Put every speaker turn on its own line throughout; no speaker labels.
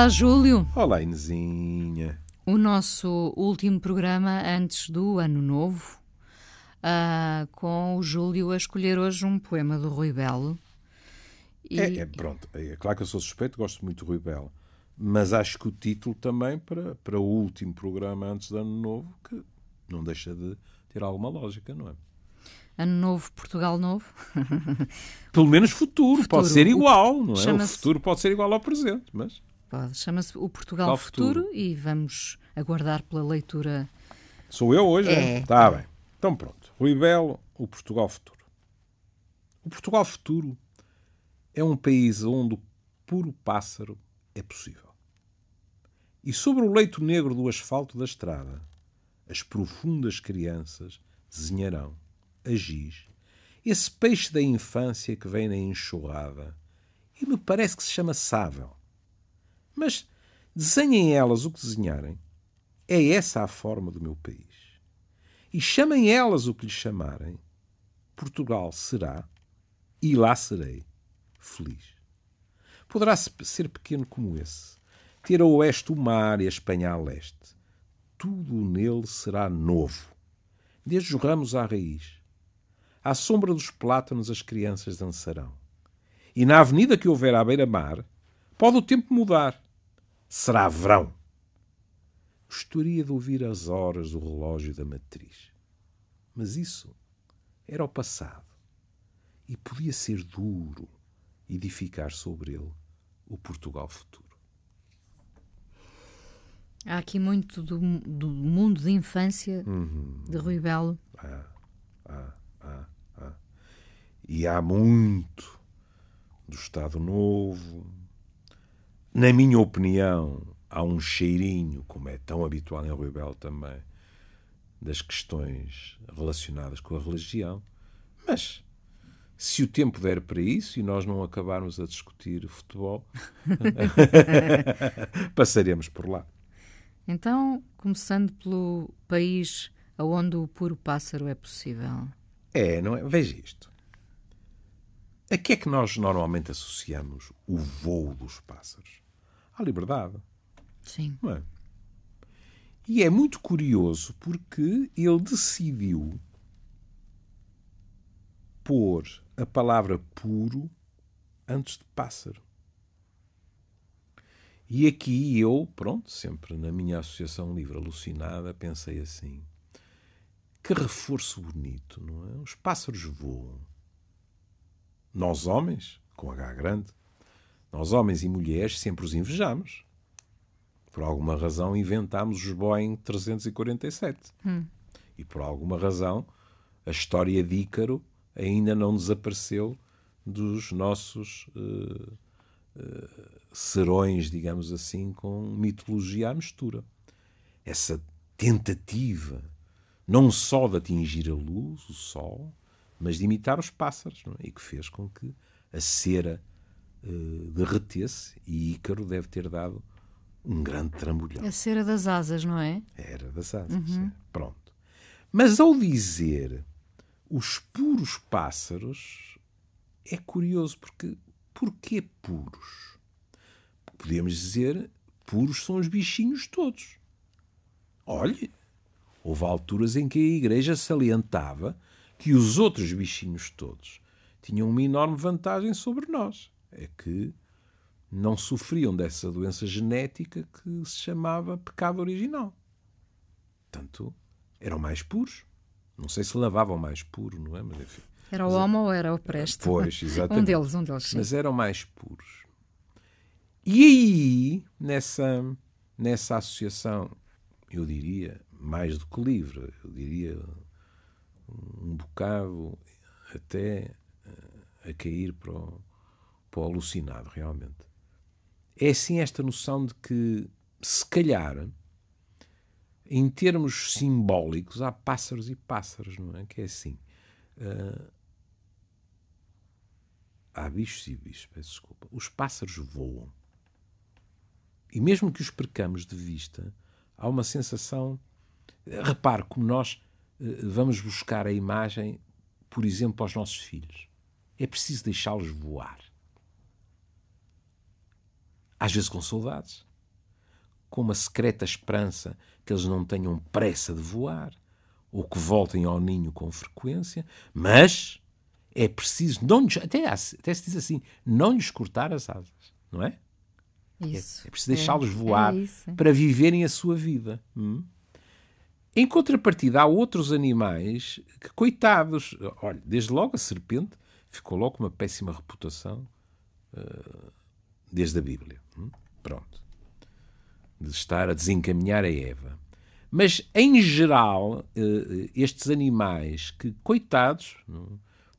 Olá, Júlio.
Olá, Inesinha.
O nosso último programa antes do Ano Novo, com o Júlio a escolher hoje um poema do Rui Belo.
Pronto, é claro que eu sou suspeito, gosto muito do Rui Belo, mas acho que o título também para o último programa antes do Ano Novo, que não deixa de ter alguma lógica, não é?
Ano Novo, Portugal Novo.
Pelo menos futuro pode ser igual, não é? O futuro pode ser igual ao presente, mas...
Pode, chama-se o Portugal Futuro e vamos aguardar pela leitura.
Sou eu hoje, é? Está bem. Então pronto. Rui Belo, o Portugal Futuro. O Portugal Futuro é um país onde o puro pássaro é possível. E sobre o leito negro do asfalto da estrada, as profundas crianças desenharão, a giz, esse peixe da infância que vem na enxurrada e me parece que se chama sável. Mas desenhem elas o que desenharem. É essa a forma do meu país. E chamem elas o que lhe chamarem. Portugal será, e lá serei, feliz. Poderá ser pequeno como esse, ter a oeste o mar e a Espanha a leste. Tudo nele será novo, desde os ramos à raiz. À sombra dos plátanos as crianças dançarão. E na avenida que houver à beira-mar, pode o tempo mudar. Será verão. Gostaria de ouvir as horas do relógio da matriz. Mas isso era o passado. E podia ser duro edificar sobre ele o Portugal futuro.
Há aqui muito do mundo de infância de Rui Belo.
E há muito do Estado Novo. Na minha opinião, há um cheirinho, como é tão habitual em Rui Belo também, das questões relacionadas com a religião. Mas, se o tempo der para isso e nós não acabarmos a discutir futebol, passaremos por lá.
Então, começando pelo país onde o puro pássaro é possível.
Não é? Veja isto. A que é que nós normalmente associamos o voo dos pássaros? À liberdade.
Sim.
Não é? E é muito curioso porque ele decidiu pôr a palavra puro antes de pássaro. E aqui eu, sempre na minha associação livre alucinada, pensei assim: que reforço bonito, não é? Os pássaros voam. Nós homens, com H grande, nós homens e mulheres sempre os invejamos. Por alguma razão inventámos os Boeing 347. E por alguma razão a história de Ícaro ainda não desapareceu dos nossos serões, digamos assim, com mitologia à mistura. Essa tentativa não só de atingir a luz, o sol, mas de imitar os pássaros, não é? E que fez com que a cera derretesse, e Ícaro deve ter dado um grande trambolhão.
A cera das asas, não é?
Era das asas. Pronto. Mas ao dizer os puros pássaros, é curioso, porque porquê puros? Podíamos dizer, puros são os bichinhos todos. Olhe, houve alturas em que a Igreja salientava que os outros bichinhos todos tinham uma enorme vantagem sobre nós. É que não sofriam dessa doença genética que se chamava pecado original. Portanto, eram mais puros. Não sei se lavavam mais puro, não é? Mas enfim.
Era o homo ou era o presto?
Pois, exatamente.
Um deles, sim.
Mas eram mais puros. E aí, nessa associação, eu diria, mais do que livre, eu diria um bocado até a cair para o alucinado, realmente. É assim esta noção de que, se calhar, em termos simbólicos, há pássaros e pássaros, não é? Que é assim. Há bichos e bichos, peço desculpa. Os pássaros voam. E mesmo que os percamos de vista, há uma sensação... Repare como nós vamos buscar a imagem, por exemplo, aos nossos filhos. É preciso deixá-los voar. Às vezes com saudades. com uma secreta esperança que eles não tenham pressa de voar ou que voltem ao ninho com frequência, mas é preciso, até se diz assim, não lhes cortar as asas, não é?
Isso.
É preciso deixá-los voar para viverem a sua vida. Em contrapartida, há outros animais que, coitados, olha, desde logo a serpente ficou logo com uma péssima reputação desde a Bíblia. Pronto. De estar a desencaminhar a Eva. Mas, em geral, estes animais que, coitados,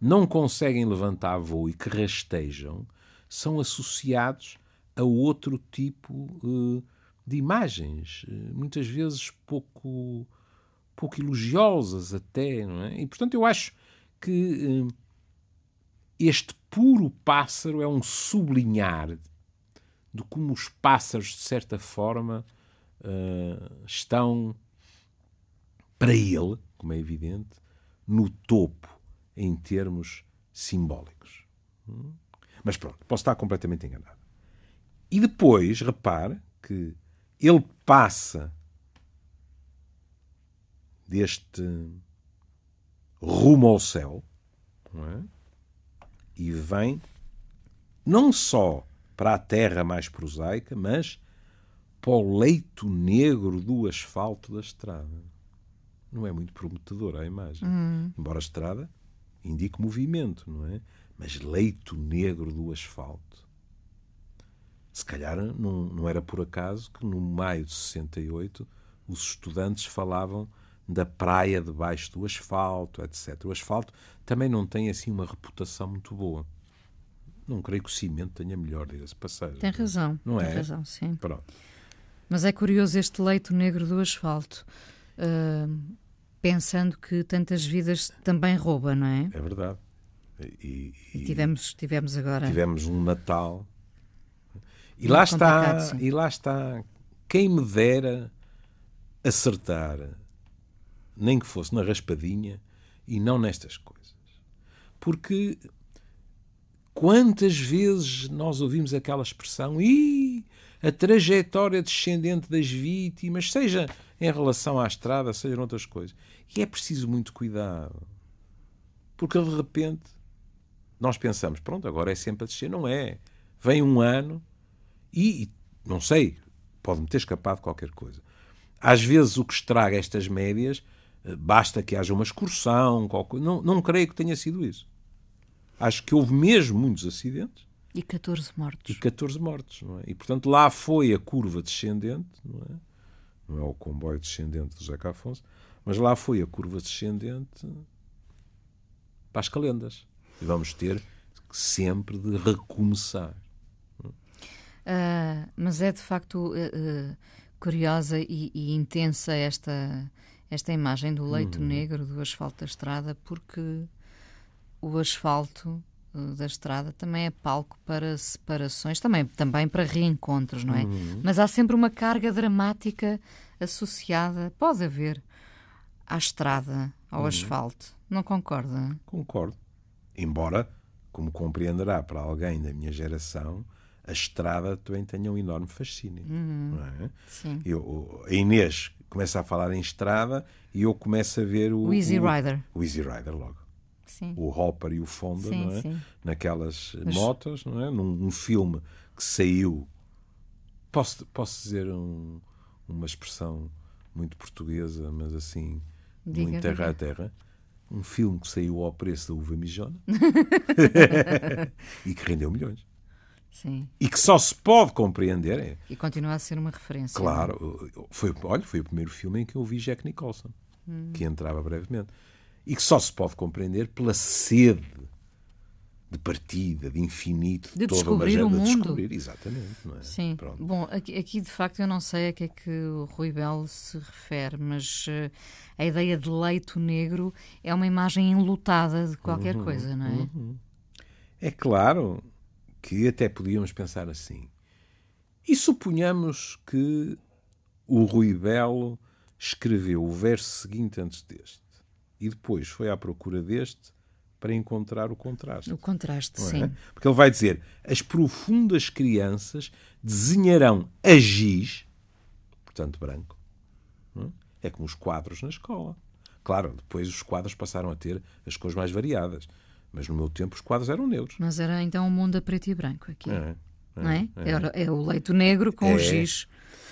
não conseguem levantar voo e que rastejam, são associados a outro tipo de imagens, muitas vezes pouco elogiosas até, não é? E, portanto, eu acho que este puro pássaro é um sublinhar de como os pássaros, de certa forma, estão, para ele, como é evidente, no topo em termos simbólicos. Mas pronto, posso estar completamente enganado. E depois, repare que ele passa deste rumo ao céu, não é? E vem não só para a terra mais prosaica, mas para o leito negro do asfalto da estrada. Não é muito prometedora a imagem. Embora a estrada indique movimento, não é? Mas leito negro do asfalto. Se calhar não era por acaso que no maio de 68 os estudantes falavam da praia debaixo do asfalto, etc. O asfalto também não tem assim uma reputação muito boa. Não creio que o cimento tenha melhor, diga-se passagem.
Tem razão.
Não
tem
é?
razão, sim.
Pronto.
Mas é curioso este leito negro do asfalto, pensando que tantas vidas também rouba, não é?
É verdade.
E tivemos agora...
Tivemos um Natal. E lá está, quem me dera acertar, nem que fosse na raspadinha, e não nestas coisas. Porque quantas vezes nós ouvimos aquela expressão, a trajetória descendente das vítimas, seja em relação à estrada, seja em outras coisas. E é preciso muito cuidado. Porque de repente nós pensamos, pronto, agora é sempre a descer. Não é. Vem um ano e não sei, pode-me ter escapado qualquer coisa. Às vezes o que estraga estas médias, basta que haja uma excursão, não creio que tenha sido isso. Acho que houve mesmo muitos acidentes.
E 14 mortos.
Não é? E, portanto, lá foi a curva descendente, não é? Não é o comboio descendente do Zeca Afonso, mas lá foi a curva descendente para as calendas. E vamos ter sempre de recomeçar.
Mas é, de facto, curiosa e intensa esta imagem do leito negro do asfalto da estrada, porque o asfalto da estrada também é palco para separações, também para reencontros, não é? Mas há sempre uma carga dramática associada, pode haver, à estrada, ao asfalto. Não concorda?
Concordo. Embora, como compreenderá para alguém da minha geração, a estrada também tenha um enorme fascínio. Não é?
Sim.
A Inês começa a falar em estrada e eu começo a ver o
Easy Rider.
O Easy Rider logo.
Sim.
O Hopper e o Fonda,
sim,
não é?
Sim.
Naquelas motas, não é? Num filme que saiu, posso dizer uma expressão muito portuguesa, mas assim, muito terra a terra. Um filme que saiu ao preço da uva mijona e que rendeu milhões.
Sim.
E que só se pode compreender.
E continua a ser uma referência.
Claro. Foi o primeiro filme em que eu vi Jack Nicholson, que entrava brevemente. E que só se pode compreender pela sede de partida, de infinito,
de descobrir o mundo.
De descobrir, exatamente. Não é?
Sim.
Pronto.
Bom, aqui de facto eu não sei a que é que o Rui Belo se refere, mas a ideia de leito negro é uma imagem enlutada de qualquer coisa, não é?
É claro que até podíamos pensar assim. E suponhamos que o Rui Belo escreveu o verso seguinte antes deste e depois foi à procura deste para encontrar o contraste.
O contraste,
não é?
sim.
Porque ele vai dizer, as profundas crianças desenharão a giz portanto branco. É como os quadros na escola. Claro, depois os quadros passaram a ter as cores mais variadas. Mas no meu tempo os quadros eram neutros.
Mas era então um mundo a preto e branco aqui. Não é? É o leito negro com o giz.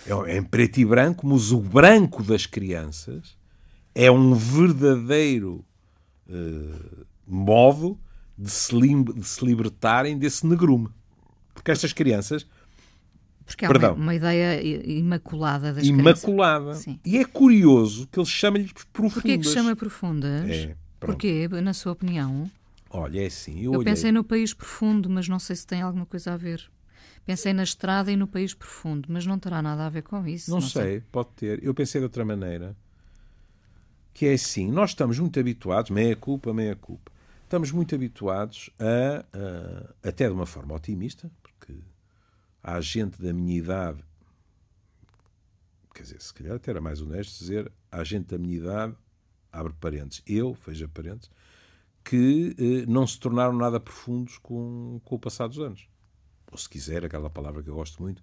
É em preto e branco, mas o branco das crianças é um verdadeiro modo de se libertarem desse negrume. Porque estas crianças...
Porque há uma ideia imaculada das
imaculada.
Crianças. Sim.
E é curioso que eles chamem-lhes profundas.
Porquê que se chama profundas? Porquê, na sua opinião?
Olha, é assim.
Eu pensei no País Profundo, mas não sei se tem alguma coisa a ver. Pensei na estrada e no País Profundo, mas não terá nada a ver com isso.
Não sei, pode ter. Eu pensei de outra maneira. Que é assim, nós estamos muito habituados, meia culpa, estamos muito habituados até de uma forma otimista, porque há gente da minha idade, quer dizer, se calhar até era mais honesto dizer, há gente da minha idade, abre parênteses, fecha parênteses, que não se tornaram nada profundos com o passar dos anos. Ou se quiser, aquela palavra que eu gosto muito,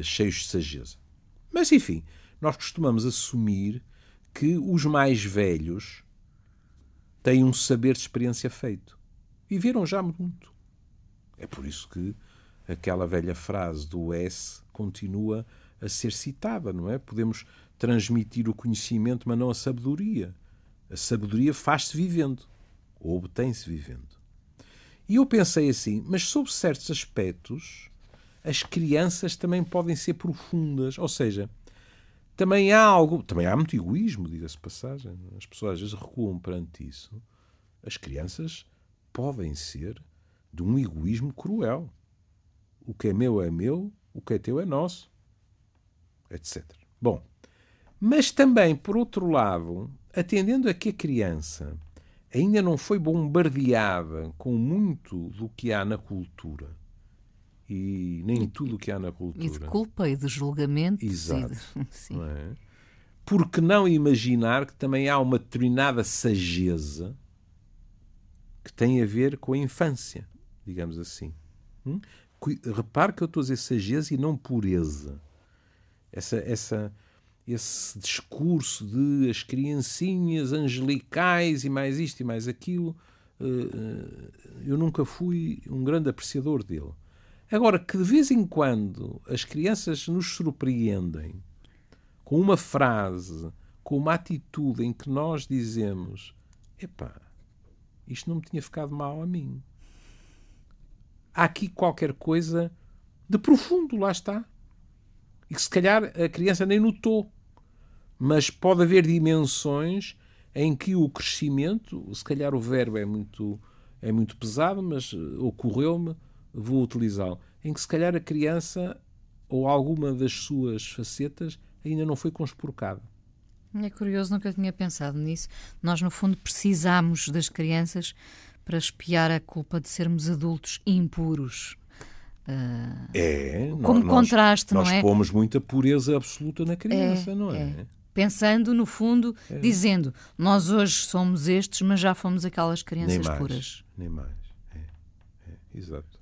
cheios de sageza. Mas, enfim, nós costumamos assumir que os mais velhos têm um saber de experiência feito. Viveram já muito. É por isso que aquela velha frase do S continua a ser citada, não é? Podemos transmitir o conhecimento, mas não a sabedoria. A sabedoria faz-se vivendo, ou obtém-se vivendo. E eu pensei assim, mas sob certos aspectos, as crianças também podem ser profundas. Ou seja, também há muito egoísmo, diga-se de passagem. As pessoas às vezes recuam perante isso. As crianças podem ser de um egoísmo cruel. O que é meu, o que é teu é nosso, etc. Bom, mas também, por outro lado, atendendo a que a criança ainda não foi bombardeada com muito do que há na cultura, e nem tudo o que há na cultura.
E de culpa e de julgamento.
Exato.
Sim.
Não é? Por que não imaginar que também há uma determinada sageza que tem a ver com a infância, digamos assim. Repare que eu estou a dizer sageza e não pureza. Esse discurso de as criancinhas angelicais e mais isto e mais aquilo, eu nunca fui um grande apreciador dele. Agora, que de vez em quando as crianças nos surpreendem com uma frase, com uma atitude em que nós dizemos: epá, isto não me tinha ficado mal a mim. Há aqui qualquer coisa de profundo, lá está. E que se calhar a criança nem notou. Mas pode haver dimensões em que o crescimento, se calhar o verbo é muito pesado, mas ocorreu-me, vou utilizá-lo, em que se calhar a criança ou alguma das suas facetas ainda não foi conspurcada.
É curioso, nunca tinha pensado nisso. Nós, no fundo, precisamos das crianças para expiar a culpa de sermos adultos impuros. Como contraste, não é?
Nós pomos muita pureza absoluta na criança, não é?
Pensando, no fundo, dizendo, nós hoje somos estes, mas já fomos aquelas crianças puras.
Nem mais. Exato.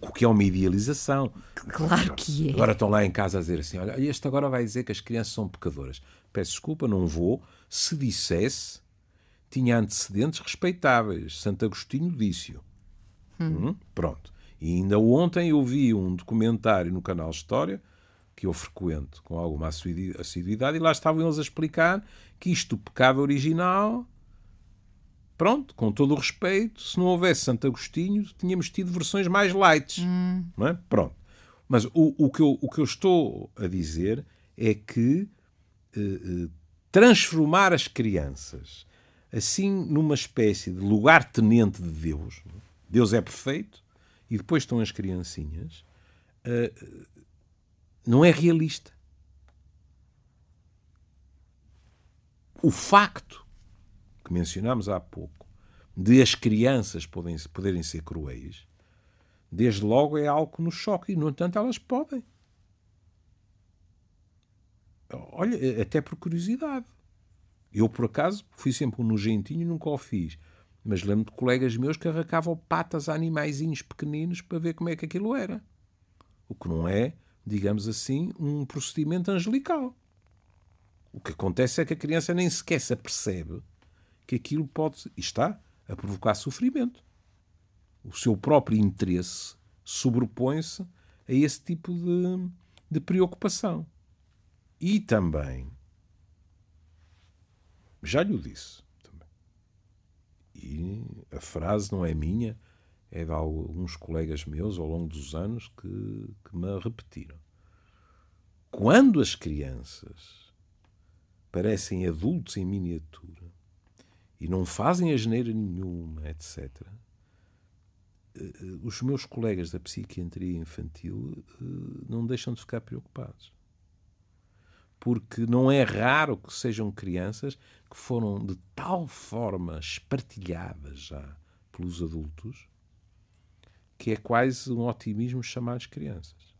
O que é uma idealização.
Claro que é.
Agora estão lá em casa a dizer assim, olha, este agora vai dizer que as crianças são pecadoras. Peço desculpa, não vou. Se dissesse, tinha antecedentes respeitáveis. Santo Agostinho disse-o. Pronto. E ainda ontem eu vi um documentário no canal História, que eu frequento com alguma assiduidade, e lá estavam eles a explicar que isto, o pecado original, pronto, com todo o respeito, se não houvesse Santo Agostinho, tínhamos tido versões mais light. Não é? Pronto. Mas o que eu estou a dizer é que transformar as crianças assim numa espécie de lugar-tenente de Deus, Deus é perfeito, e depois estão as criancinhas, não é realista. O facto que mencionámos há pouco de as crianças poderem ser cruéis, desde logo é algo que nos choca, e no entanto elas podem. Olha, até por curiosidade. Eu, por acaso, fui sempre um nojentinho e nunca o fiz. Mas lembro de colegas meus que arrancavam patas a animaizinhos pequeninos para ver como é que aquilo era. O que não é digamos assim, um procedimento angelical. O que acontece é que a criança nem sequer se apercebe que aquilo pode, e está, a provocar sofrimento. O seu próprio interesse sobrepõe-se a esse tipo de preocupação. E também, já lhe o disse, também, e a frase não é minha, é de alguns colegas meus ao longo dos anos que me a repetiram. Quando as crianças parecem adultos em miniatura e não fazem asneira nenhuma, etc., os meus colegas da psiquiatria infantil não deixam de ficar preocupados. Porque não é raro que sejam crianças que foram de tal forma espartilhadas já pelos adultos que é quase um otimismo chamar-lhes crianças.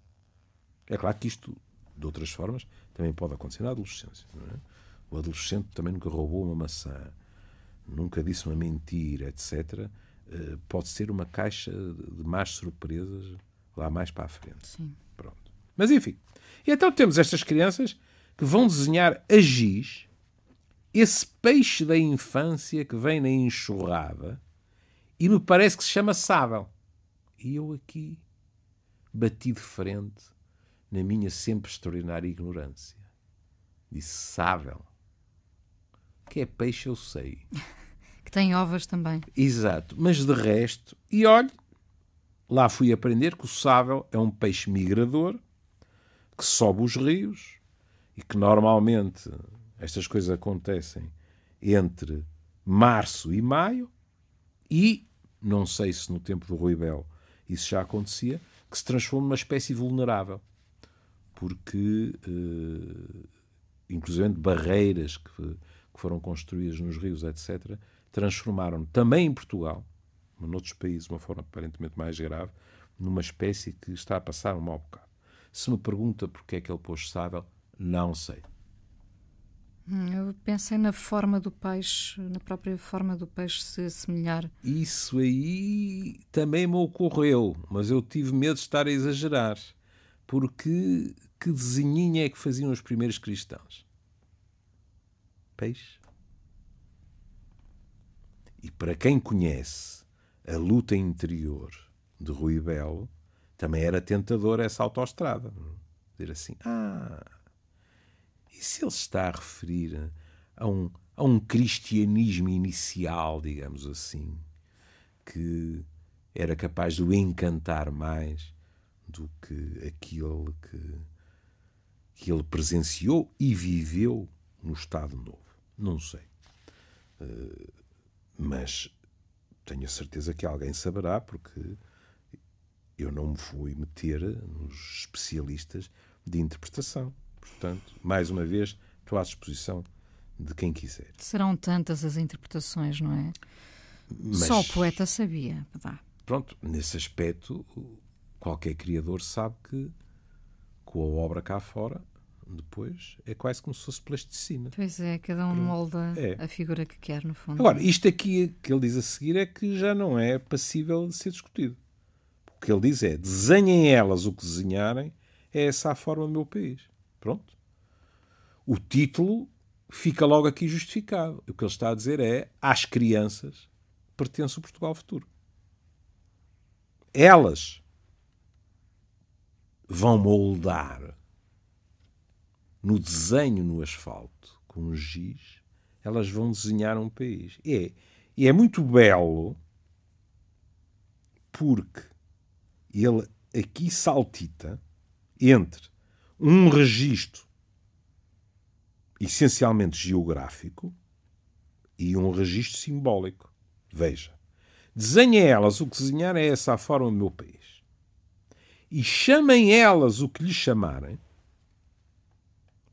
É claro que isto, de outras formas, também pode acontecer na adolescência. Não é? O adolescente também nunca roubou uma maçã, nunca disse uma mentira, etc., pode ser uma caixa de más surpresas lá mais para a frente.
Sim.
Pronto. Mas enfim. E então temos estas crianças que vão desenhar a giz esse peixe da infância que vem na enxurrada e me parece que se chama sábel. E eu aqui bati de frente na minha sempre extraordinária ignorância. Disse sábel. Que é peixe eu sei.
Que tem ovas também.
Exato. Mas de resto, e olhe, lá fui aprender que o sábel é um peixe migrador que sobe os rios e que normalmente estas coisas acontecem entre março e maio e, não sei se no tempo do Rui Belo isso já acontecia, que se transforma numa espécie vulnerável. Porque, inclusive, barreiras que foram construídas nos rios, etc., transformaram também em Portugal, mas noutros países de uma forma aparentemente mais grave, numa espécie que está a passar um mau bocado. Se me pergunta porque é que ele pôs sábel, não sei.
Eu pensei na forma do peixe, na própria forma do peixe se assemelhar.
Isso aí também me ocorreu, mas eu tive medo de estar a exagerar. Porque que desenhinho é que faziam os primeiros cristãos? Peixe. E para quem conhece a luta interior de Rui Belo, também era tentador essa autoestrada. Dizer assim, e se ele se está a referir a um cristianismo inicial, digamos assim, que era capaz de o encantar mais do que aquilo que ele presenciou e viveu no Estado Novo. Não sei. Mas tenho a certeza que alguém saberá, porque eu não me fui meter nos especialistas de interpretação. Portanto, mais uma vez, estou à disposição de quem quiser.
Serão tantas as interpretações, não é? Mas, só o poeta sabia.
Pronto, nesse aspecto, qualquer criador sabe que com a obra cá fora, depois, é quase como se fosse plasticina.
Pois é, cada um molda a figura que quer, no fundo.
Agora, isto aqui que ele diz a seguir é que já não é passível de ser discutido. O que ele diz é, desenhem elas o que desenharem, é essa a forma do meu país. Pronto. O título fica logo aqui justificado. O que ele está a dizer é, às crianças pertence o Portugal futuro. Elas vão moldar no desenho no asfalto, com giz, elas vão desenhar um país. E é muito belo porque ele aqui saltita entre um registro essencialmente geográfico e um registro simbólico. Veja, desenhem elas o que desenhar é essa a forma do meu país. E chamem elas o que lhes chamarem,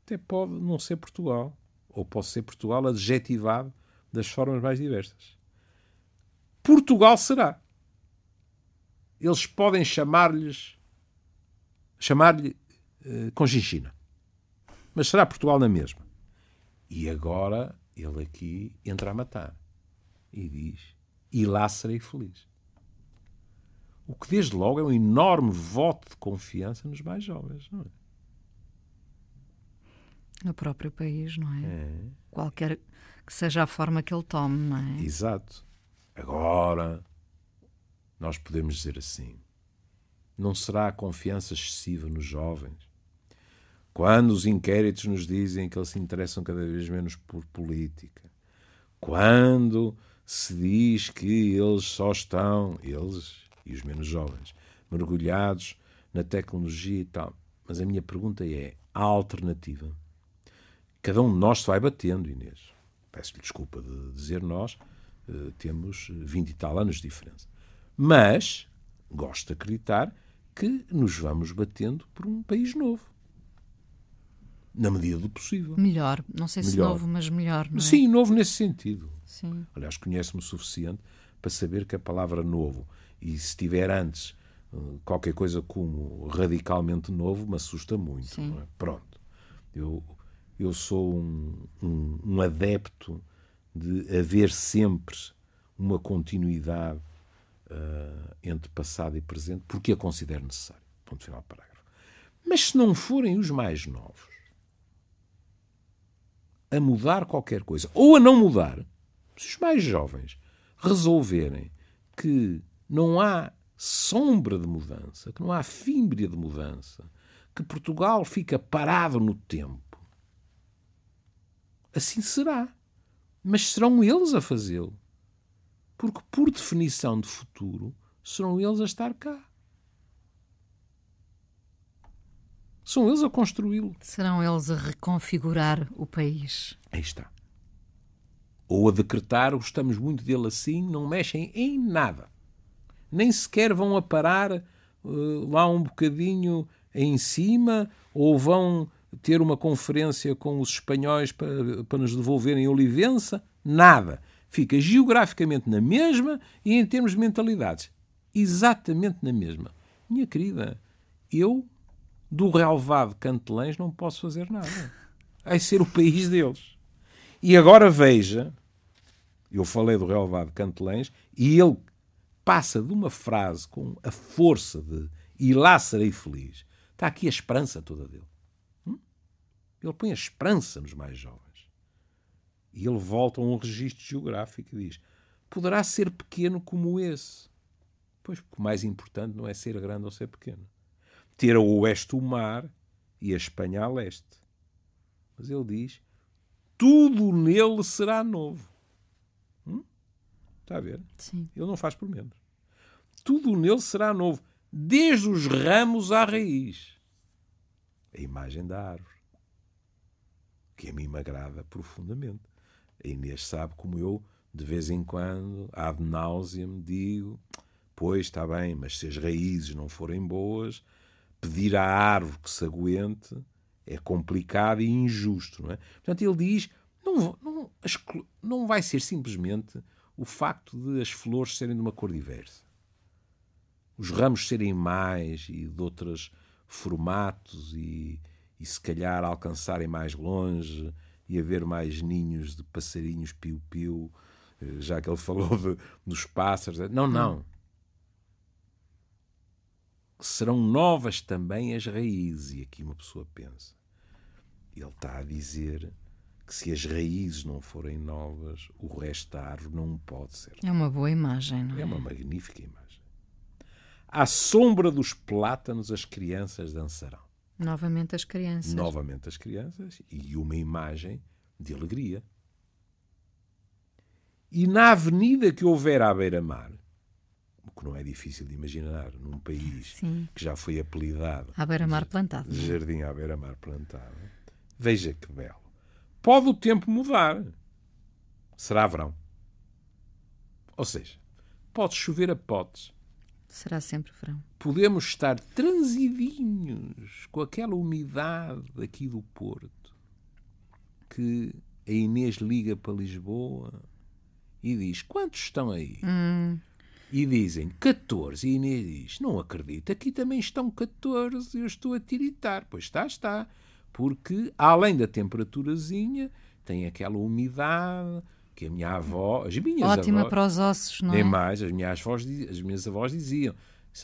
até pode não ser Portugal, ou pode ser Portugal adjetivado das formas mais diversas. Portugal será. Eles podem chamar-lhe Conchinchina. Mas será Portugal na mesma. E agora ele aqui entra a matar. E diz, e lá serei feliz. O que, desde logo, é um enorme voto de confiança nos mais jovens, não é?
No próprio país, não é? Qualquer que seja a forma que ele tome, não é?
Exato. Agora, nós podemos dizer assim, não será a confiança excessiva nos jovens? Quando os inquéritos nos dizem que eles se interessam cada vez menos por política, quando se diz que eles só estão, eles e os menos jovens, mergulhados na tecnologia e tal. Mas a minha pergunta é, há alternativa? Cada um de nós se vai batendo, Inês. Peço-lhe desculpa de dizer nós, temos 20 e tal anos de diferença. Mas gosto de acreditar que nos vamos batendo por um país novo. Na medida do possível.
Melhor. Não sei se novo, mas melhor, não é?
Sim, novo nesse sentido.
Sim.
Aliás, conheço-me o suficiente para saber que a palavra novo, e se tiver antes qualquer coisa como radicalmente novo, me assusta muito. Não é? Pronto. Eu sou um adepto de haver sempre uma continuidade entre passado e presente, porque a considero necessário. Ponto final, parágrafo. Mas se não forem os mais novos a mudar qualquer coisa, ou a não mudar, se os mais jovens resolverem que não há sombra de mudança, que não há fímbria de mudança, que Portugal fica parado no tempo, assim será. Mas serão eles a fazê-lo. Porque, por definição de futuro, serão eles a estar cá. São eles a construí-lo.
Serão eles a reconfigurar o país.
Aí está. Ou a decretar, gostamos muito dele assim, não mexem em nada. Nem sequer vão a parar lá um bocadinho em cima, ou vão ter uma conferência com os espanhóis para nos devolverem Olivença. Nada. Fica geograficamente na mesma e em termos de mentalidades. Exatamente na mesma. Minha querida, eu do relevado Cantelães não posso fazer nada. Vai ser o país deles. E agora veja, eu falei do relevado Cantelães e ele passa de uma frase com a força de "e lá serei feliz". Está aqui a esperança toda dele. Ele põe a esperança nos mais jovens. E ele volta a um registro geográfico e diz: poderá ser pequeno como esse. Pois, porque o mais importante não é ser grande ou ser pequeno. Ter a oeste o mar e a Espanha a leste. Mas ele diz: tudo nele será novo. Está a ver?
Sim.
Ele não faz por menos. Tudo nele será novo, desde os ramos à raiz. A imagem da árvore, que a mim me agrada profundamente. A Inês sabe como eu, de vez em quando, ad nauseam, digo: pois, está bem, mas se as raízes não forem boas, pedir à árvore que se aguente é complicado e injusto, não é? Portanto, ele diz, não vai ser simplesmente o facto de as flores serem de uma cor diversa, os ramos serem mais e de outros formatos e se calhar alcançarem mais longe e haver mais ninhos de passarinhos piu-piu, já que ele falou dos pássaros. Não. Serão novas também as raízes. E aqui uma pessoa pensa. Ele está a dizer que se as raízes não forem novas, o resto da árvore não pode ser.
É uma boa imagem, não é?
É uma magnífica imagem. À sombra dos plátanos as crianças dançarão.
Novamente as crianças.
Novamente as crianças e uma imagem de alegria. E na avenida que houver à beira-mar, o que não é difícil de imaginar num país que já foi apelidado
à beira-mar plantado,
de jardim à beira-mar plantado, veja que belo. Pode o tempo mudar. Será verão. Ou seja, pode chover a potes.
Será sempre verão.
Podemos estar transidinhos com aquela umidade aqui do Porto, que a Inês liga para Lisboa e diz: quantos estão aí? E dizem 14. E a Inês diz: não acredito, aqui também estão 14, eu estou a tiritar. Pois está. Porque, além da temperaturazinha, tem aquela umidade que a minha avó, as minhas
ótima
avós,
para os ossos, não
nem
é?
mais, as minhas avós diziam: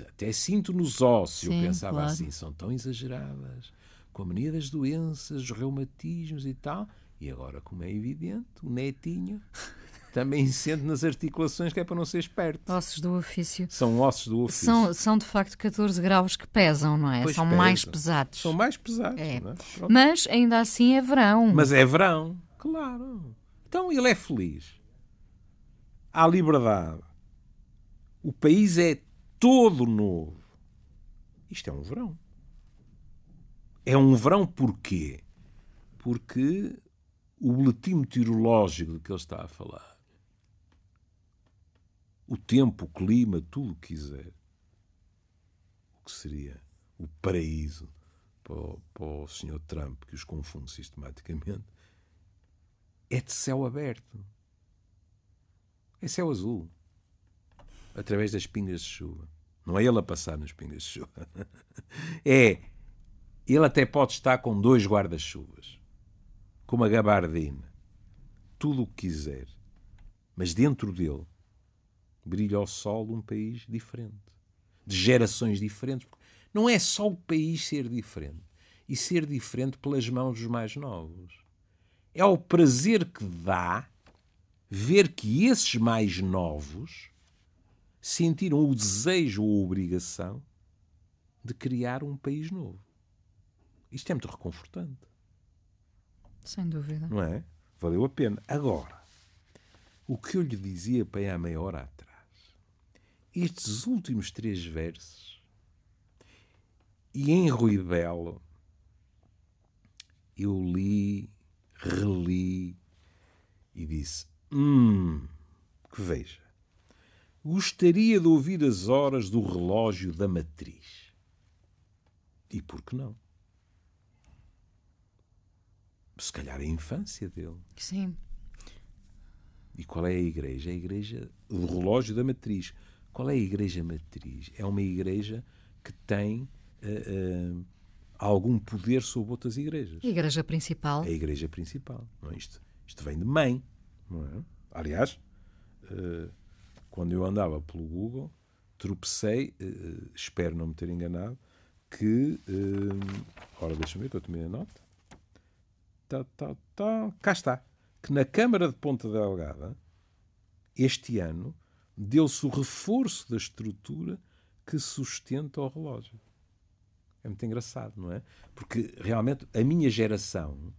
Até sinto nos ossos.
Sim,
eu pensava
claro.
assim, são tão exageradas, com a mania das doenças, os reumatismos e tal. E agora, como é evidente, o netinho também sente nas articulações, que é para não ser esperto.
Ossos do ofício.
São ossos do ofício.
São de facto 14 graus que pesam, não é?
Pois
são
pesam.
mais pesados.
São mais pesados.
É.
Não é?
Mas ainda assim é verão.
Mas é verão, claro. Então ele é feliz. Há liberdade. O país é todo novo. Isto é um verão. É um verão porquê? Porque o boletim meteorológico de que ele está a falar, o tempo, o clima, tudo o que quiser, o que seria o paraíso para o Sr. Trump, que os confunde sistematicamente, é de céu aberto. É céu azul. Através das pingas de chuva. Não é ele a passar nas pingas de chuva. Ele até pode estar com 2 guarda-chuvas, com uma gabardina, tudo o que quiser. Mas dentro dele brilha o sol de um país diferente, de gerações diferentes. Não é só o país ser diferente, e ser diferente pelas mãos dos mais novos. É o prazer que dá ver que esses mais novos sentiram o desejo ou a obrigação de criar um país novo. Isto é muito reconfortante.
Sem dúvida.
Não é? Valeu a pena. Agora, o que eu lhe dizia para aí há meia hora atrás, estes últimos 3 versos, e em Rui Belo, eu li, reli e disse, que veja, gostaria de ouvir as horas do relógio da matriz. E por que não? Se calhar a infância dele.
Sim.
E qual é a igreja? A igreja do relógio da matriz. Qual é a igreja matriz? É uma igreja que tem algum poder sobre outras igrejas.
A igreja principal.
A igreja principal. Não é? Isto vem de mãe. Não é? Aliás, quando eu andava pelo Google, tropecei, espero não me ter enganado, que... ora, deixa-me ver que eu tomei a nota. Cá está. Que na Câmara de Ponta Delgada, este ano, deu-se o reforço da estrutura que sustenta o relógio. É muito engraçado, não é? Porque, realmente, a minha geração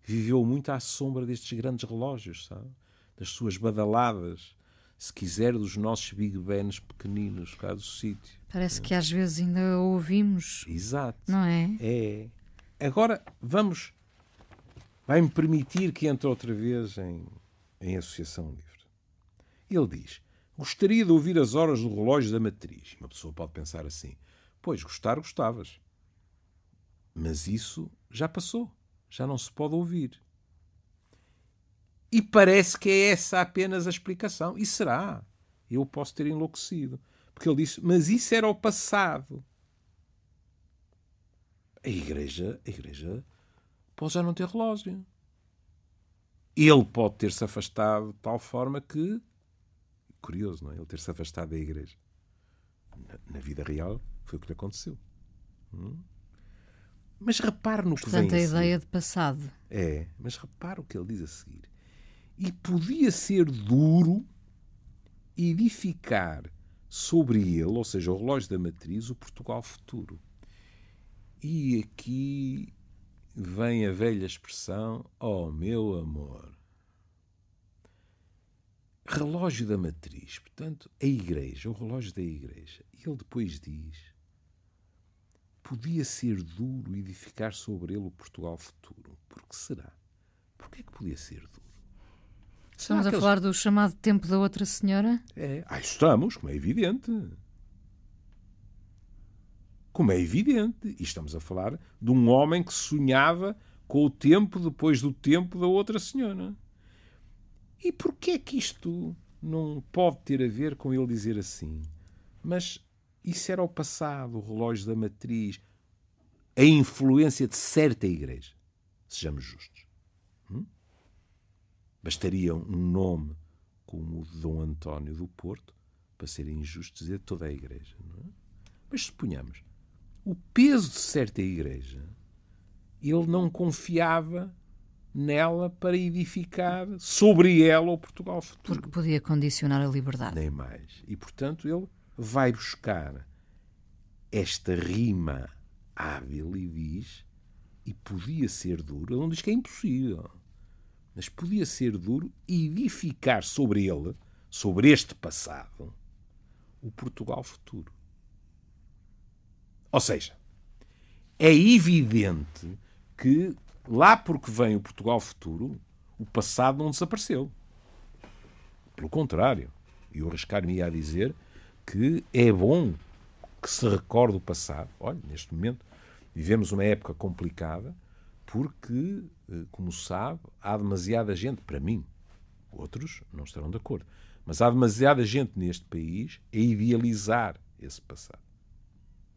viveu muito à sombra destes grandes relógios, sabe? Das suas badaladas, se quiser, dos nossos Big Bens pequeninos, cá do sítio.
Parece que às vezes ainda ouvimos.
Exato.
Não é?
É. Agora, vai-me permitir que entre outra vez em associação livre. Ele diz, gostaria de ouvir as horas do relógio da matriz. Uma pessoa pode pensar assim, pois, gostavas. Mas isso já passou. Já não se pode ouvir. E parece que é essa apenas a explicação. E será? Eu posso ter enlouquecido. Porque ele disse, mas isso era o passado. A igreja pode já não ter relógio. Ele pode ter-se afastado de tal forma que... Curioso, não é? Ele ter-se afastado da igreja. Na vida real foi o que lhe aconteceu. Mas repare no que vem a seguir.
Portanto, a ideia de passado.
É, mas repare o que ele diz a seguir. E podia ser duro edificar sobre ele, ou seja, o relógio da matriz, o Portugal futuro. E aqui vem a velha expressão, oh meu amor. Relógio da matriz, portanto, a igreja, o relógio da igreja. E ele depois diz, podia ser duro edificar sobre ele o Portugal futuro. Por que será? Por que é que podia ser duro?
Estamos a falar do chamado tempo da outra senhora?
Estamos, como é evidente. Como é evidente. E estamos a falar de um homem que sonhava com o tempo depois do tempo da outra senhora. E porquê é que isto não pode ter a ver com ele dizer assim? Mas isso era o passado, o relógio da matriz, a influência de certa igreja. Sejamos justos. Bastaria um nome como o de Dom António do Porto para ser injusto dizer toda a igreja, não é? Mas suponhamos, o peso de certa igreja, ele não confiava nela para edificar sobre ela o Portugal futuro.
Porque podia condicionar a liberdade.
Nem mais. E, portanto, ele vai buscar esta rima hábil e diz, e podia ser duro, ele não diz que é impossível, mas podia ser duro e edificar sobre ele, sobre este passado, o Portugal futuro. Ou seja, é evidente que lá porque vem o Portugal futuro, o passado não desapareceu. Pelo contrário, eu arriscar-me-ia a dizer que é bom que se recorde o passado. Olha, neste momento vivemos uma época complicada porque, como sabe, há demasiada gente, para mim, outros não estarão de acordo, mas há demasiada gente neste país a idealizar esse passado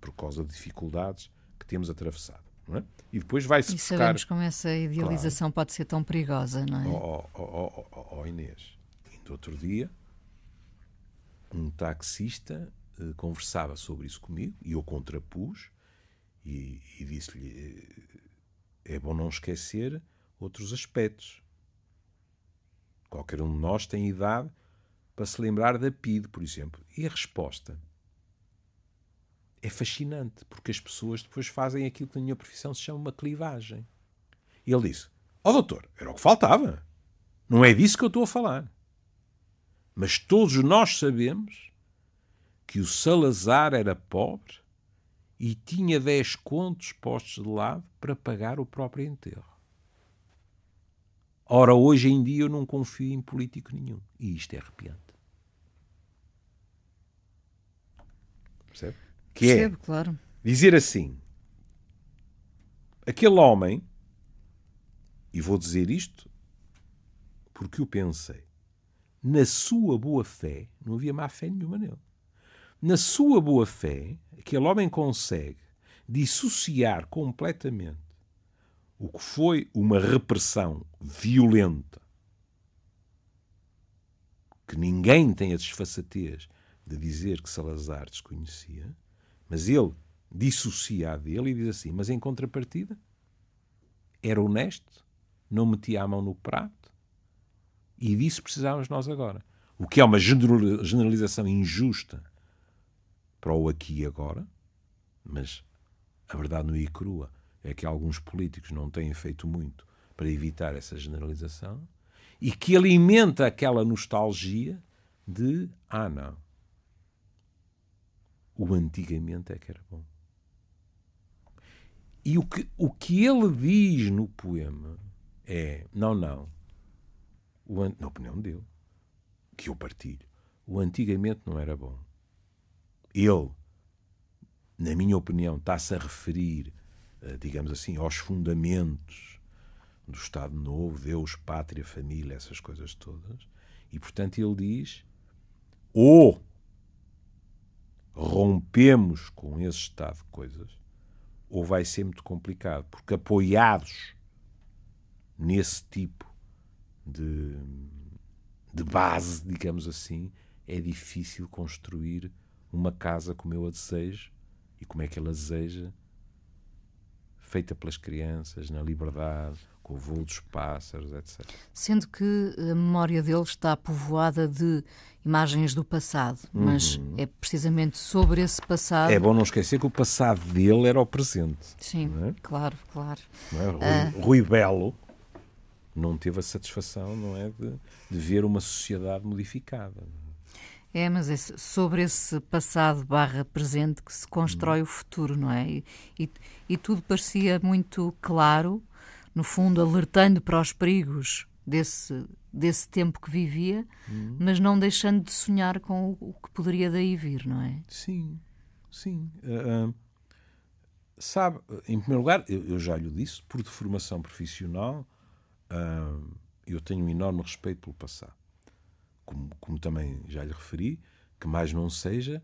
por causa de dificuldades que temos atravessado. Não é? E depois vai-se buscar...
sabemos como essa idealização pode ser tão perigosa, não é?
Inês, ainda outro dia, um taxista conversava sobre isso comigo e eu contrapus e disse-lhe é bom não esquecer outros aspectos. Qualquer um de nós tem idade para se lembrar da PIDE, por exemplo. E a resposta é fascinante, porque as pessoas depois fazem aquilo que na minha profissão se chama uma clivagem. E ele disse, doutor, era o que faltava. Não é disso que eu estou a falar. Mas todos nós sabemos que o Salazar era pobre e tinha 10 contos postos de lado para pagar o próprio enterro. Ora, hoje em dia eu não confio em político nenhum. E isto é arrepiante. Percebe? Que
Percebo, claro.
Dizer assim, aquele homem, e vou dizer isto porque eu pensei, na sua boa fé, não havia má fé nenhuma nele, na sua boa fé, aquele homem consegue dissociar completamente o que foi uma repressão violenta, que ninguém tem a desfaçatez de dizer que Salazar desconhecia, mas ele dissocia dele e diz assim, mas em contrapartida era honesto, não metia a mão no prato e disso precisávamos nós agora. O que é uma generalização injusta para o aqui e agora, mas a verdade nua e crua é que alguns políticos não têm feito muito para evitar essa generalização e que alimenta aquela nostalgia de não, o antigamente é que era bom. E o que ele diz no poema é, não, na opinião dele, que eu partilho, o antigamente não era bom. Ele, na minha opinião, está-se a referir, digamos assim, aos fundamentos do Estado Novo, Deus, pátria, família, essas coisas todas. E, portanto, ele diz, ou rompemos com esse estado de coisas, ou vai ser muito complicado, porque apoiados nesse tipo de base, digamos assim, é difícil construir uma casa como eu a desejo e como é que ela deseja, feita pelas crianças, na liberdade, com o voo dos pássaros, etc.
Sendo que a memória dele está povoada de imagens do passado, mas é precisamente sobre esse passado...
É bom não esquecer que o passado dele era o presente.
Sim,
não é?
claro.
Não é? Rui Belo não teve a satisfação, não é, de ver uma sociedade modificada.
Mas é sobre esse passado / presente que se constrói o futuro, não é? E tudo parecia muito claro, no fundo alertando para os perigos desse tempo que vivia, mas não deixando de sonhar com o que poderia daí vir, não é?
Sim. Sabe, em primeiro lugar, eu já lhe disse, por deformação profissional, eu tenho um enorme respeito pelo passado. Como também já lhe referi, que mais não seja,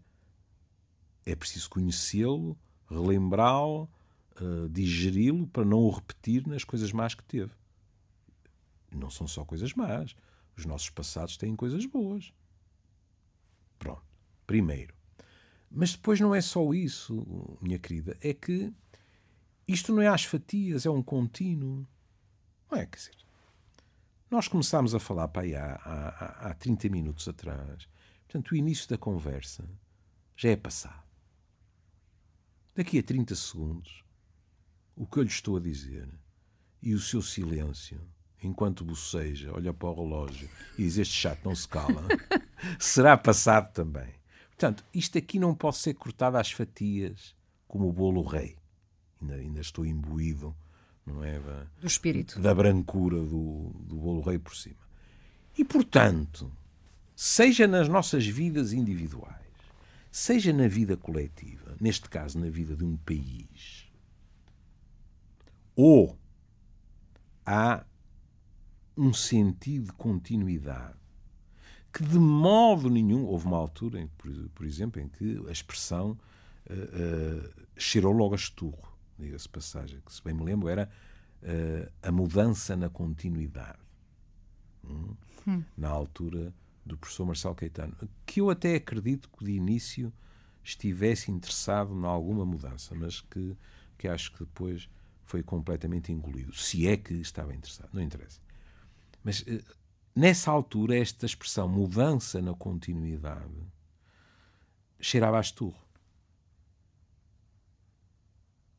é preciso conhecê-lo, relembrá-lo, digeri-lo para não o repetir nas coisas más que teve. Não são só coisas más. Os nossos passados têm coisas boas. Pronto. Primeiro. Mas depois não é só isso, minha querida. É que isto não é às fatias, é um contínuo. Não é? Quer dizer, nós começámos a falar para aí há 30 minutos atrás. Portanto, o início da conversa já é passado. Daqui a 30 segundos, o que eu lhe estou a dizer e o seu silêncio, enquanto boceja, olha para o relógio e diz este chato não se cala, será passado também. Portanto, isto aqui não pode ser cortado às fatias como o bolo rei. Ainda estou imbuído, não é?
Do espírito.
Da brancura do bolo rei por cima. E, portanto, seja nas nossas vidas individuais, seja na vida coletiva, neste caso na vida de um país, ou há um sentido de continuidade que de modo nenhum... Houve uma altura, por exemplo, em que a expressão cheirou logo a esturro, diga-se passagem, que se bem me lembro era a mudança na continuidade. Na altura do professor Marcelo Caetano, que eu até acredito que de início estivesse interessado em alguma mudança, mas que acho que depois foi completamente engolido. Se é que estava interessado, não interessa. Mas nessa altura, esta expressão mudança na continuidade cheirava a esturro.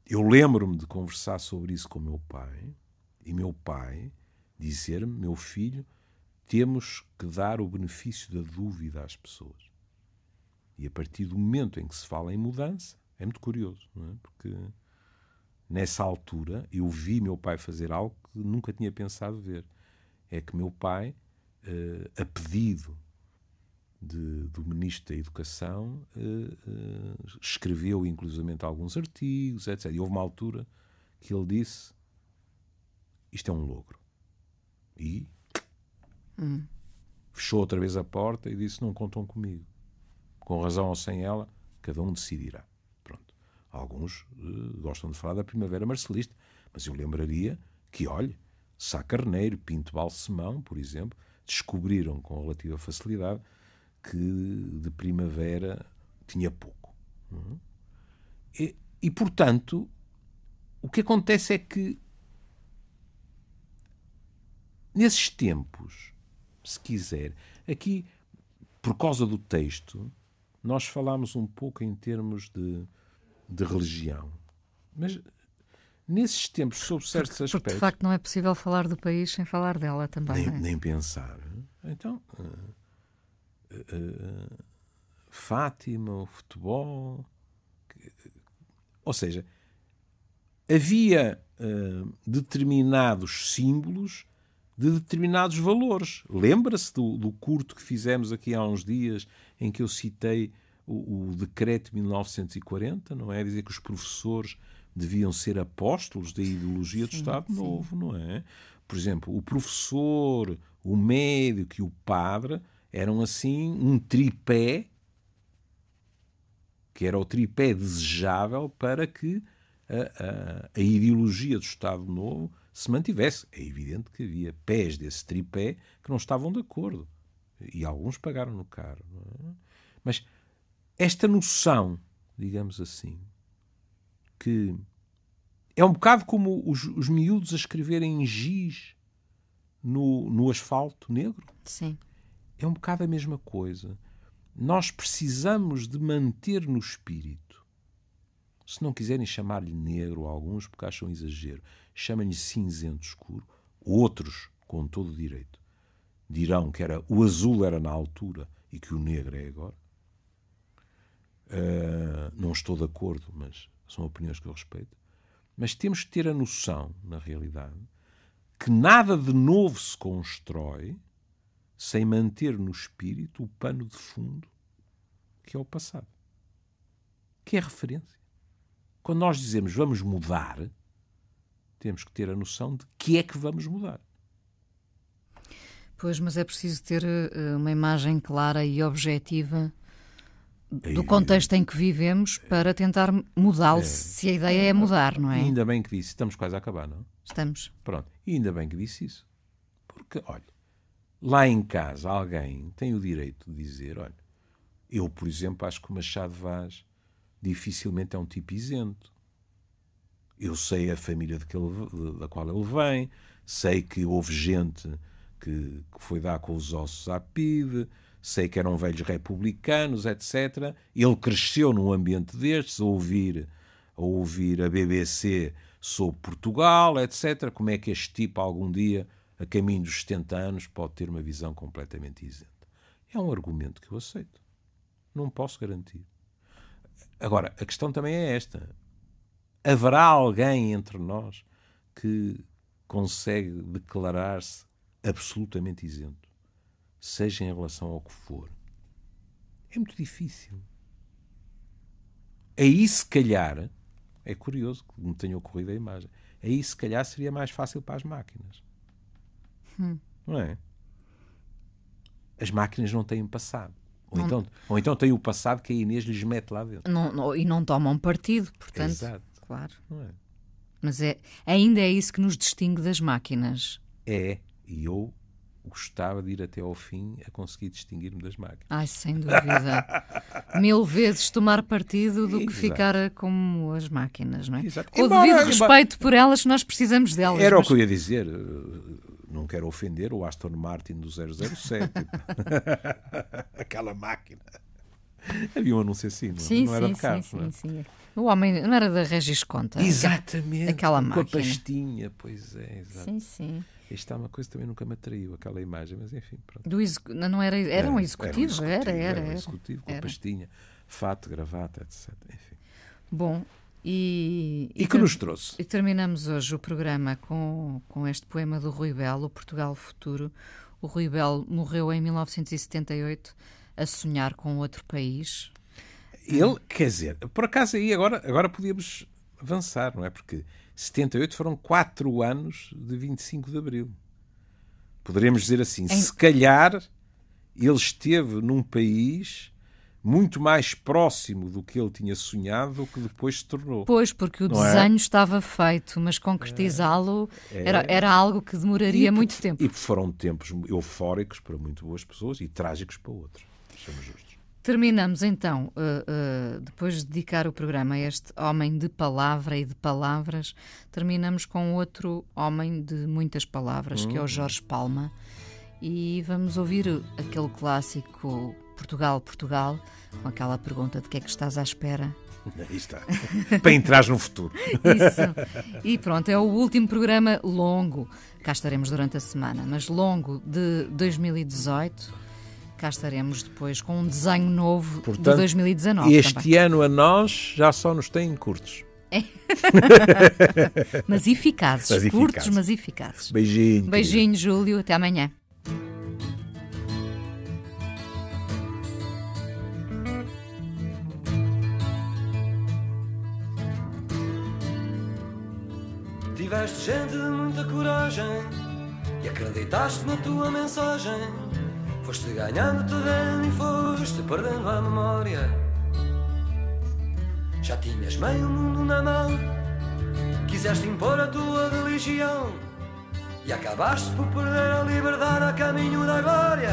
Eu lembro-me de conversar sobre isso com o meu pai, e meu pai dizer-me, meu filho, temos que dar o benefício da dúvida às pessoas. E a partir do momento em que se fala em mudança, é muito curioso, não é? Porque nessa altura eu vi meu pai fazer algo que nunca tinha pensado ver. É que meu pai, a pedido do Ministro da Educação, escreveu inclusivamente alguns artigos, etc. E houve uma altura que ele disse: isto é um logro. E fechou outra vez a porta e disse: não contam comigo. Com razão ou sem ela, cada um decidirá. Pronto. Alguns gostam de falar da Primavera Marcelista, mas eu lembraria que, olhe, Sá Carneiro, Pinto Balsemão, por exemplo, descobriram com relativa facilidade que de primavera tinha pouco. E, portanto, o que acontece é que nesses tempos, se quiser, aqui, por causa do texto, nós falámos um pouco em termos de religião. Mas nesses tempos, sobre certos aspectos...
Porque, de facto, não é possível falar do país sem falar dela também.
Nem pensar. Então, Fátima, o futebol... Ou seja, havia determinados símbolos de determinados valores. Lembra-se do curto que fizemos aqui há uns dias, em que eu citei o decreto de 1940, não é? Dizer que os professores deviam ser apóstolos da ideologia do Estado Novo, não é? Por exemplo, o professor, o médico e o padre eram assim um tripé, que era o tripé desejável para que a ideologia do Estado Novo se mantivesse. É evidente que havia pés desse tripé que não estavam de acordo. E alguns pagaram no caro. Não é? Mas esta noção, digamos assim, que é um bocado como os miúdos a escreverem giz no asfalto negro.
Sim.
É um bocado a mesma coisa. Nós precisamos de manter no espírito, se não quiserem chamar-lhe negro alguns, porque acham exagero, chamem-lhe cinzento escuro, outros, com todo o direito, dirão que o azul era na altura e que o negro é agora. Não estou de acordo, mas são opiniões que eu respeito. Mas temos que ter a noção, na realidade, que nada de novo se constrói sem manter no espírito o pano de fundo que é o passado, que é a referência. Quando nós dizemos vamos mudar, temos que ter a noção de que é que vamos mudar.
Pois, mas é preciso ter uma imagem clara e objetiva do contexto em que vivemos para tentar mudá-lo, se a ideia é mudar, não é?
E ainda bem que disse, estamos quase a acabar, não?
Estamos.
Pronto, e ainda bem que disse isso. Porque, olha, lá em casa alguém tem o direito de dizer, olha, Eu, por exemplo, acho que o Machado Vaz dificilmente é um tipo isento. Eu sei a família da qual ele vem, sei que houve gente que foi dar com os ossos à PIDE, sei que eram velhos republicanos, etc. Ele cresceu num ambiente destes, a ouvir a BBC sobre Portugal, etc. Como é que este tipo, algum dia, a caminho dos 70 anos, pode ter uma visão completamente isenta? É um argumento que eu aceito. Não posso garantir. Agora, a questão também é esta. Haverá alguém entre nós que consegue declarar-se absolutamente isento, seja em relação ao que for? É muito difícil. Aí, se calhar, é curioso que me tenha ocorrido a imagem, aí, se calhar, seria mais fácil para as máquinas. Não é? As máquinas não têm passado. Ou então têm o passado que a Inês lhes mete lá dentro.
E não tomam partido, portanto.
Exato.
Claro.
Não é?
Mas ainda é isso que nos distingue das máquinas.
É. E eu gostava de ir até ao fim a conseguir distinguir-me das máquinas.
Ai, sem dúvida. 1000 vezes tomar partido do que
Exato.
ficar como as máquinas, não é?
Exato.
Com o devido respeito por elas, nós precisamos delas.
Era o que eu ia dizer. Não quero ofender o Aston Martin do 007. Aquela máquina. Havia um anúncio assim, não era de carro.
Sim. O homem não era da Regis Conta.
Exatamente.
Aquela máquina.
Com a pastinha, pois é. Exato.
Sim.
Isto é uma coisa que também nunca me atraiu, aquela imagem, mas enfim, pronto.
Não era um executivo?
Era um executivo, com a pastinha, fato, gravata, etc. Enfim.
Bom, e
que nos trouxe?
E terminamos hoje o programa com este poema do Rui Belo, O Portugal Futuro. O Rui Belo morreu em 1978 a sonhar com outro país.
Ele, quer dizer, por acaso aí agora podíamos avançar, não é? Porque 78 foram 4 anos de 25 de Abril. Poderíamos dizer assim, se calhar ele esteve num país muito mais próximo do que ele tinha sonhado do que depois se tornou.
Pois, porque o desenho estava feito, mas concretizá-lo era algo que demoraria muito tempo.
E foram tempos eufóricos para muito boas pessoas e trágicos para outros. Sejamos justos.
Terminamos então, depois de dedicar o programa a este homem de palavra e de palavras, terminamos com outro homem de muitas palavras, que é o Jorge Palma. E vamos ouvir aquele clássico Portugal, Portugal, com aquela pergunta de que é que estás à espera?
Aí está. Para entrar no futuro.
Isso. E pronto, é o último programa longo. Cá estaremos durante a semana, mas longo de 2018. Cá estaremos depois com um desenho novo. Portanto, de 2019.
Este
também.
Ano a nós já só nos têm curtos.
Mas eficazes. Curtos, mas eficazes.
Beijinho.
Beijinho, Júlio. Até amanhã.
Tiveste gente de muita coragem e acreditaste na tua mensagem. Foste ganhando terreno e foste perdendo a memória. Já tinhas meio mundo na mão, quiseste impor a tua religião e acabaste por perder a liberdade a caminho da glória.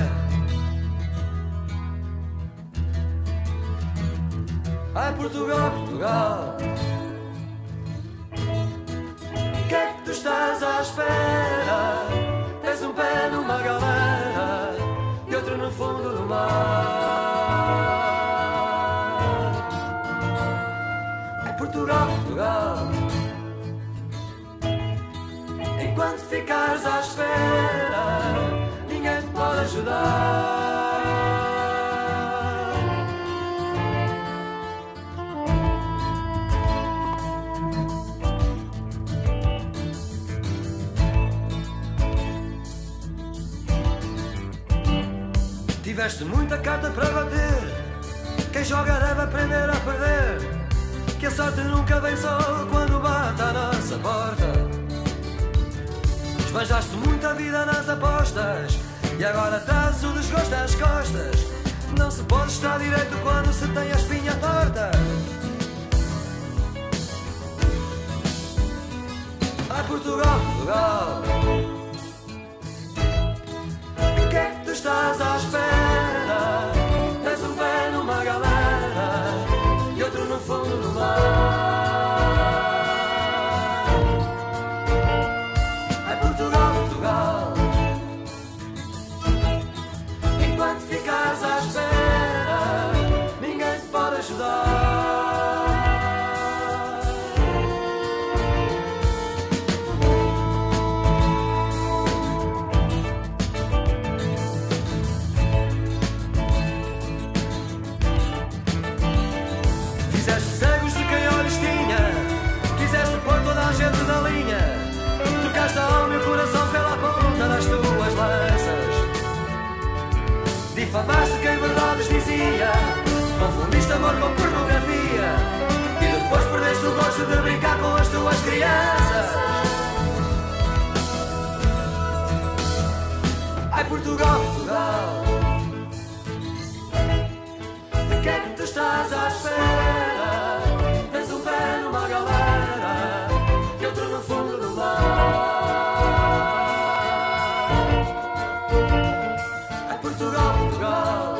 Ai, Portugal, Portugal, o que é que tu estás à espera? Tens um pé numa galera e outro no fundo do mar. Ai, Portugal, Portugal, enquanto ficares à espera, ninguém te pode ajudar. Tiveste muita carta para bater, quem joga deve aprender a perder, que a sorte nunca vem só quando bate à nossa porta. Esbanjaste muita vida nas apostas e agora trazes o desgosto às costas. Não se pode estar direito quando se tem a espinha torta. Ai, Portugal, Portugal, o que é que tu estás à espera? Tens um pé numa ajudar. Fizeste cegos de quem olhos tinha, quiseste pôr toda a gente na linha, tocaste ao meu coração pela ponta das tuas lanças, difamaste quem verdades dizia, confundiste amor com pornografia e depois perdeste o gosto de brincar com as tuas crianças. Ai Portugal, Portugal, de que é que tu estás à espera? Tens um pé numa galera e outro no fundo do mar. Ai Portugal, Portugal,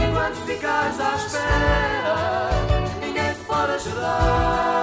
enquanto ficares à espera, ninguém te pode ajudar.